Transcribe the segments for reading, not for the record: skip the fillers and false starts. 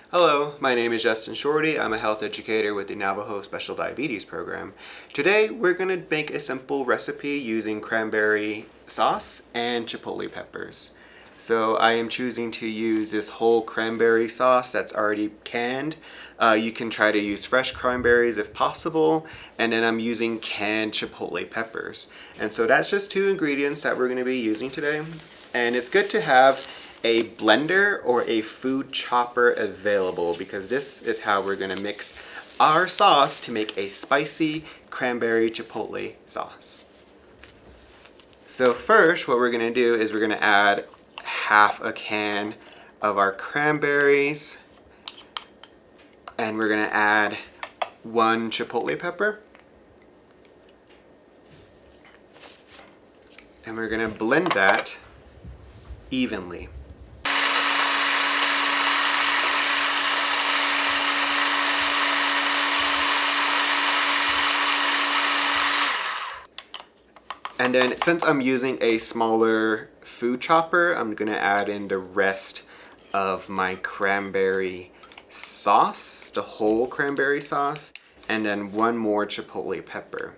Hello, my name is Justin Shorty. I'm a health educator with the Navajo Special Diabetes Program. Today we're going to make a simple recipe using cranberry sauce and chipotle peppers. So I am choosing to use this whole cranberry sauce that's already canned. You can try to use fresh cranberries if possible, and then I'm using canned chipotle peppers. And so that's just two ingredients that we're going to be using today. And it's good to have a blender or a food chopper available because this is how we're going to mix our sauce to make a spicy cranberry chipotle sauce. So first what we're going to do is we're going to add half a can of our cranberries, and we're going to add one chipotle pepper, and we're going to blend that evenly. And then since I'm using a smaller food chopper, I'm going to add in the rest of my cranberry sauce, the whole cranberry sauce, and then one more chipotle pepper.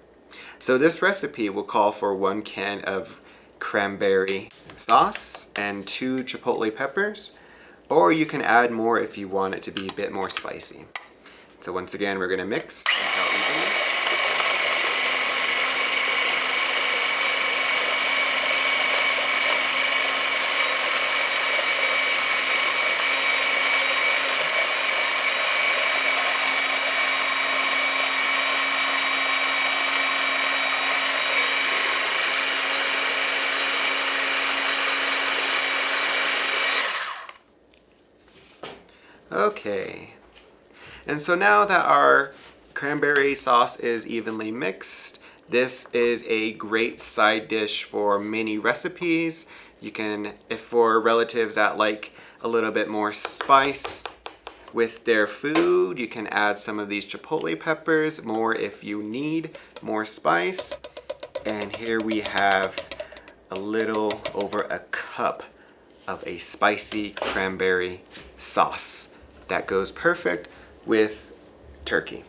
So this recipe will call for 1 can of cranberry sauce and 2 chipotle peppers, or you can add more if you want it to be a bit more spicy. So once again, we're going to mix until evenly. Okay, and so now that our cranberry sauce is evenly mixed, this is a great side dish for many recipes. You can, if for relatives that like a little bit more spice with their food, you can add some of these chipotle peppers more if you need more spice. And here we have a little over a cup of a spicy cranberry sauce that goes perfect with turkey.